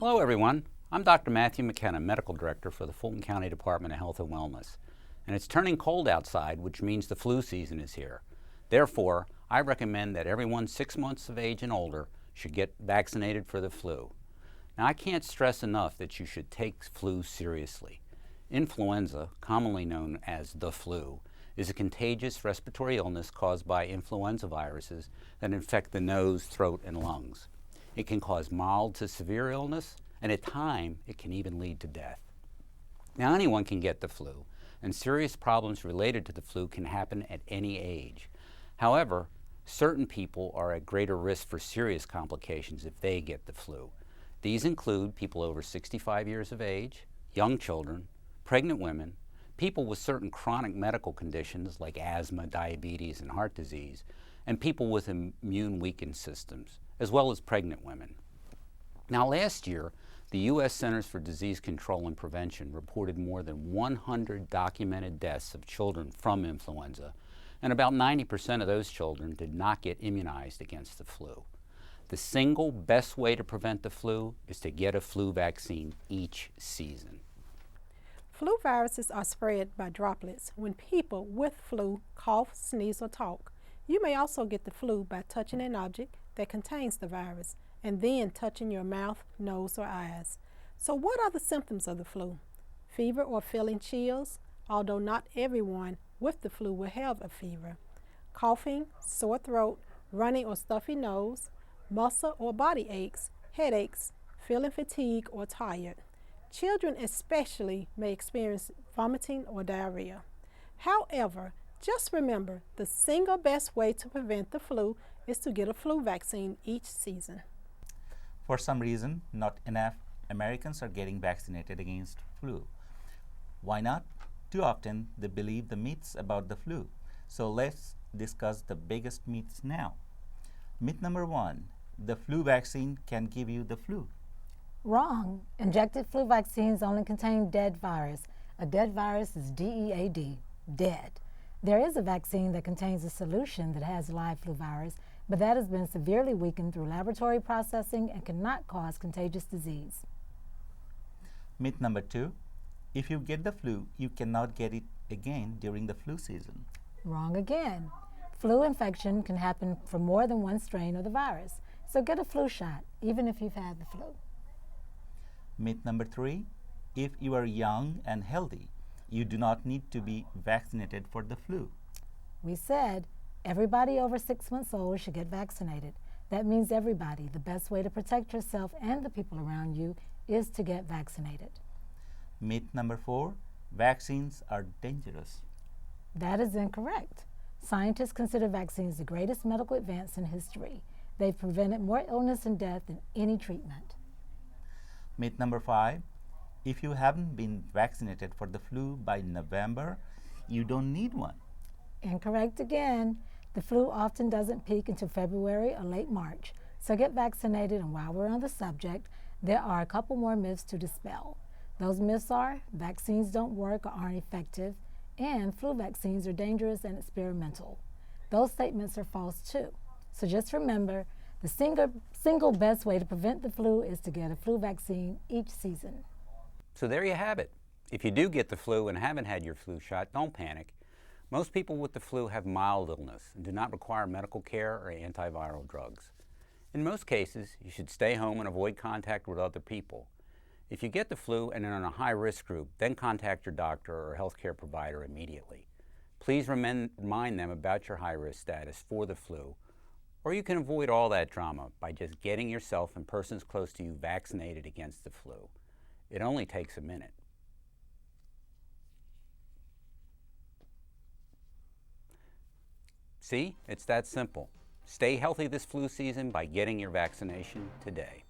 Hello everyone, I'm Dr. Matthew McKenna, Medical Director for the Fulton County Department of Health and Wellness. And it's turning cold outside, which means the flu season is here. Therefore, I recommend that everyone 6 months of age and older should get vaccinated for the flu. Now, I can't stress enough that you should take flu seriously. Influenza, commonly known as the flu, is a contagious respiratory illness caused by influenza viruses that infect the nose, throat, and lungs. It can cause mild to severe illness, and at times it can even lead to death. Now, anyone can get the flu, and serious problems related to the flu can happen at any age. However, certain people are at greater risk for serious complications if they get the flu. These include people over 65 years of age, young children, pregnant women, people with certain chronic medical conditions like asthma, diabetes, and heart disease, and people with immune-weakened systems, as well as pregnant women. Now, last year, the U.S. Centers for Disease Control and Prevention reported more than 100 documented deaths of children from influenza, and about 90% of those children did not get immunized against the flu. The single best way to prevent the flu is to get a flu vaccine each season. Flu viruses are spread by droplets when people with flu cough, sneeze, or talk. You may also get the flu by touching an object that contains the virus and then touching your mouth, nose, or eyes. So what are the symptoms of the flu? Fever or feeling chills, although not everyone with the flu will have a fever. Coughing, sore throat, running or stuffy nose, muscle or body aches, headaches, feeling fatigued or tired. Children especially may experience vomiting or diarrhea. However, just remember, the single best way to prevent the flu is to get a flu vaccine each season. For some reason, not enough Americans are getting vaccinated against flu. Why not? Too often, they believe the myths about the flu. So let's discuss the biggest myths now. Myth number 1, the flu vaccine can give you the flu. Wrong. Injected flu vaccines only contain dead virus. A dead virus is DEAD, dead. There is a vaccine that contains a solution that has live flu virus, but that has been severely weakened through laboratory processing and cannot cause contagious disease. Myth number 2, if you get the flu, you cannot get it again during the flu season. Wrong again. Flu infection can happen from more than one strain of the virus, so get a flu shot, even if you've had the flu. Myth number 3, if you are young and healthy, you do not need to be vaccinated for the flu. We said everybody over 6 months old should get vaccinated. That means everybody. The best way to protect yourself and the people around you is to get vaccinated. Myth number 4, vaccines are dangerous. That is incorrect. Scientists consider vaccines the greatest medical advance in history. They've prevented more illness and death than any treatment. Myth number 5, if you haven't been vaccinated for the flu by November, you don't need one. Incorrect again. The flu often doesn't peak until February or late March. So get vaccinated, and while we're on the subject, there are a couple more myths to dispel. Those myths are vaccines don't work or aren't effective, and flu vaccines are dangerous and experimental. Those statements are false too. So just remember, the single best way to prevent the flu is to get a flu vaccine each season. So there you have it. If you do get the flu and haven't had your flu shot, don't panic. Most people with the flu have mild illness and do not require medical care or antiviral drugs. In most cases, you should stay home and avoid contact with other people. If you get the flu and are in a high-risk group, then contact your doctor or healthcare provider immediately. Please remind them about your high-risk status for the flu, or you can avoid all that drama by just getting yourself and persons close to you vaccinated against the flu. It only takes a minute. See, it's that simple. Stay healthy this flu season by getting your vaccination today.